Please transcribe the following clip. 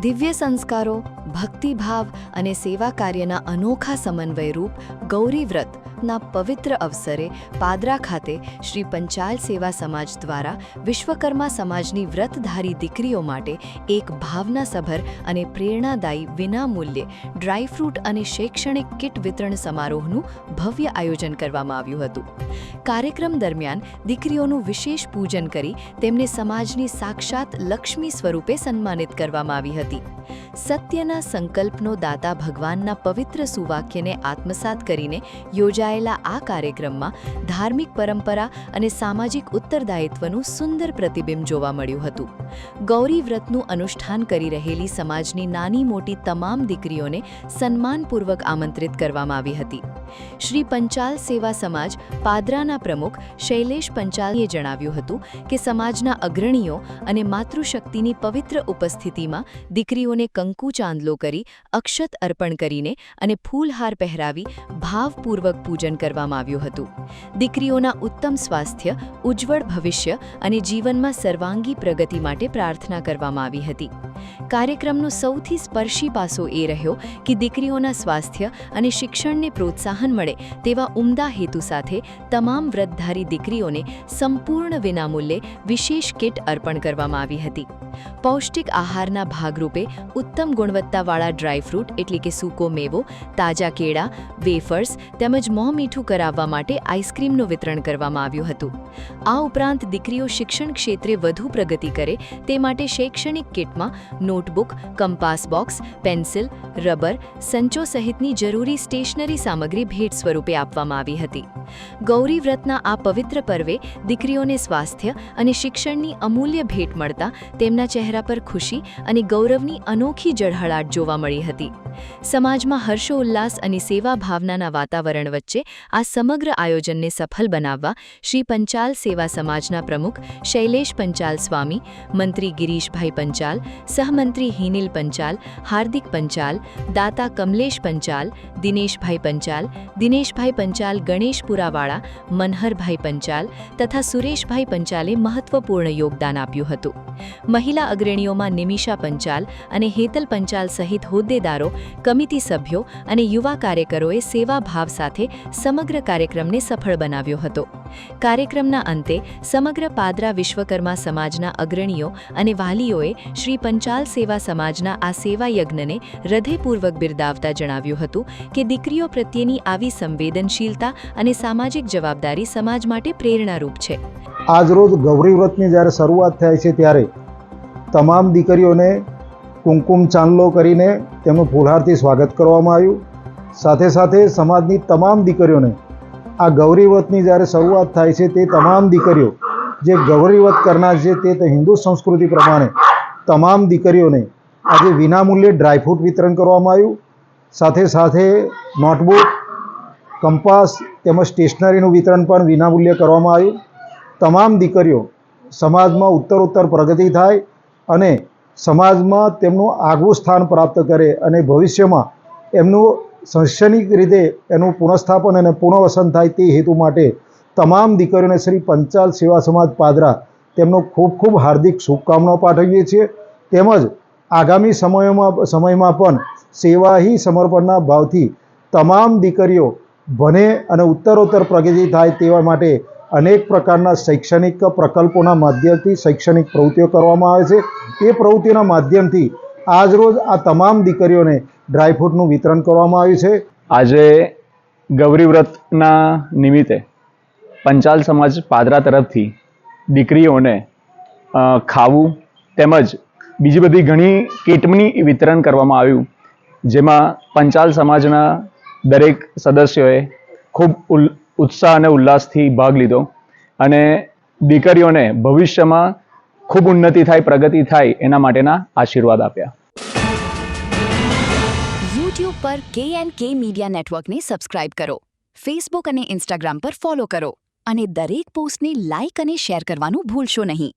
દિવ્ય સંસ્કારો, ભક્તિભાવ અને સેવા કાર્યના અનોખા સમન્વયરૂપ ગૌરી વ્રતના પવિત્ર અવસરે પાદરા ખાતે શ્રી પંચાલ સેવા સમાજ દ્વારા વિશ્વકર્મા સમાજની વ્રતધારી દીકરીઓ માટે એક ભાવનાસભર અને પ્રેરણાદાયી વિનામૂલ્યે ડ્રાયફ્રૂટ અને શૈક્ષણિક કિટ વિતરણ સમારોહનું ભવ્ય આયોજન કરવામાં આવ્યું હતું. કાર્યક્રમ દરમિયાન દીકરીઓનું વિશેષ પૂજન કરી તેમને સમાજની સાક્ષાત લક્ષ્મી સ્વરૂપે સન્માનિત કરવામાં આવી હતી. સત્યના સંકલ્પનો દાતા ભગવાનના પવિત્ર સુવાક્યને આત્મસાત કરીને યોજાયેલા આ કાર્યક્રમમાં ધાર્મિક પરંપરા અને સામાજિક ઉત્તરદાયિત્વનું સુંદર પ્રતિબિંબ જોવા મળ્યું હતું. ગૌરી વ્રતનું અનુષ્ઠાન કરી રહેલી સમાજની નાની મોટી તમામ દીકરીઓને સન્માનપૂર્વક આમંત્રિત કરવામાં આવી હતી. શ્રી પંચાલ સેવા સમાજ પાદરાના પ્રમુખ શૈલેષ પંચાલે જણાવ્યું હતું કે સમાજના અગ્રણીઓ અને માતૃશક્તિની પવિત્ર ઉપસ્થિતિમાં દીકરીઓને કંકુ ચાંદલો કરી, અક્ષત અર્પણ કરીને અને ફૂલહાર પહેરાવી ભાવપૂર્વક પૂજન કરવામાં આવ્યું હતું. દીકરીઓના ઉત્તમ સ્વાસ્થ્ય, ઉજ્જવળ ભવિષ્ય અને જીવનમાં સર્વાંગી પ્રગતિ માટે પ્રાર્થના કરવામાં આવી હતી. કાર્યક્રમનો સૌથી સ્પર્શી પાસો એ રહ્યો કે દીકરીઓના સ્વાસ્થ્ય અને શિક્ષણને પ્રોત્સાહન મળે તેવા ઉમદા હેતુ સાથે તમામ વ્રતધારી દીકરીઓને સંપૂર્ણ વિનામૂલ્યે વિશેષ કિટ અર્પણ કરવામાં આવી હતી. પૌષ્ટિક આહારના ભાગરૂપે ઉત્તમ ગુણવત્તાવાળા ડ્રાયફ્રૂટ એટલે કે સૂકો મેવો, તાજા કેળા, વેફર્સ તેમજ મોં મીઠું કરાવવા માટે આઈસ્ક્રીમનું વિતરણ કરવામાં આવ્યું હતું. આ ઉપરાંત દીકરીઓ શિક્ષણ ક્ષેત્રે વધુ પ્રગતિ કરે તે માટે શૈક્ષણિક કિટમાં notebook, compass box, pencil, rubber, સંચો સહિતની જરૂરી સ્ટેશનરી સામગ્રી ભેટ સ્વરૂપે આપવામાં આવી હતી. ગૌરી વ્રતના આ પવિત્ર પર્વે દીકરીઓને સ્વાસ્થ્ય અને શિક્ષણની અમૂલ્ય ભેટ મળતા તેમના ચહેરા પર ખુશી અને ગૌરવની અનોખી ઝળહળાટ જોવા મળી હતી. સમાજમાં હર્ષોલ્લાસ અને સેવા ભાવનાના વાતાવરણ વચ્ચે આ સમગ્ર આયોજનને સફળ બનાવવા શ્રી પંચાલ સેવા સમાજના પ્રમુખ શૈલેષ પંચાલ સ્વામી, મંત્રી ગિરીશભાઈ પંચાલ, સહમંત્રી હિનિલ પંચાલ, હાર્દિક પંચાલ, દાતા કમલેશ પંચાલ, દિનેશભાઈ પંચાલ, દિનેશભાઈ પંચાલ ગણેશપુરાવાળા, મનહરભાઈ પંચાલ તથા સુરેશભાઈ પંચાલે મહત્વપૂર્ણ યોગદાન આપ્યું હતું. મહિલા અગ્રણીઓમાં નિમિષા પંચાલ અને હેતલ પંચાલ સહિત હોદ્દેદારો, કમિટી સભ્યો અને યુવા કાર્યકરોએ સેવાભાવ સાથે સમગ્ર કાર્યક્રમને સફળ બનાવ્યો હતો. કાર્યક્રમના અંતે સમગ્ર પાદરા વિશ્વકર્મા સમાજના અગ્રણીઓ અને વાલીઓએ શ્રી પંચાલ સેવા સમાજના આ સેવા યજ્ઞને હૃદયપૂર્વક બિરદાવતા જણાવ્યું હતું કે દીકરીઓ પ્રત્યેની આવી સંવેદનશીલતા અને સામાજિક જવાબદારી સમાજ માટે પ્રેરણારૂપ છે. આજરોજ ગૌરી વ્રતની જ્યારે શરૂઆત થાય છે ત્યારે તમામ દીકરીઓને કુમકુમ ચાંદલો કરીને તેમનું ફૂલહારથી સ્વાગત કરવામાં આવ્યું. સાથે સાથે સમાજની તમામ દીકરીઓને આ ગૌરી વ્રતની જ્યારે શરૂઆત થાય છે તે તમામ દીકરીઓ જે ગૌરી વ્રત કરનાર છે તે હિન્દુ સંસ્કૃતિ પ્રમાણે તમામ દીકરીઓને આજે વિનામૂલ્યે ડ્રાયફ્રૂટ વિતરણ કરવામાં આવ્યું. સાથે સાથે નોટબુક, કંપાસ તેમજ સ્ટેશનરીનું વિતરણ પણ વિનામૂલ્યે કરવામાં આવ્યું. તમામ દીકરીઓ સમાજમાં ઉત્તરોત્તર પ્રગતિ થાય અને સમાજમાં તેમનું આગવું સ્થાન પ્રાપ્ત કરે અને ભવિષ્યમાં એમનું શૈક્ષણિક રીતે એનું પુનઃસ્થાપન અને પુનઃવસન થાય તે હેતુ માટે તમામ દીકરીઓને શ્રી પંચાલ સેવા સમાજ પાદરા તેમનો ખૂબ ખૂબ હાર્દિક શુભકામનાઓ પાઠવીએ છીએ. તેમજ આગામી સમયમાં પણ સેવા હી સમર્પણના ભાવથી તમામ દીકરીઓ ભણે અને ઉત્તરોત્તર પ્રગતિ થાય તેવા માટે અનેક પ્રકારના શૈક્ષણિક પ્રકલ્પોના માધ્યમથી શૈક્ષણિક પ્રવૃત્તિઓ કરવામાં આવે છે. એ પ્રવૃત્તિઓના માધ્યમથી આજરોજ આ તમામ દીકરીઓને ડ્રાયફ્રૂટનું વિતરણ કરવામાં આવ્યું છે. આજે ગૌરી વ્રતના નિમિત્તે પંચાલ સમાજ પાદરા તરફથી દીકરીઓને ખાવું તેમજ બીજી બધી ઘણી કીટની વિતરણ કરવામાં આવ્યું, જેમાં પંચાલ સમાજના દરેક સદસ્યોએ ખૂબ ઉત્સાહ અને ઉલ્લાસથી ભાગ લીધો અને દીકરીઓને ભવિષ્યમાં ખૂબ ઉન્નતિ થાય, પ્રગતિ થાય એના માટેના આશીર્વાદ આપ્યા. YouTube પર K&K મીડિયા નેટવર્કને સબસ્ક્રાઇબ કરો, Facebook અને Instagram પર ફોલો કરો અને દરેક પોસ્ટને લાઇક અને શેર કરવાનું ભૂલશો નહીં.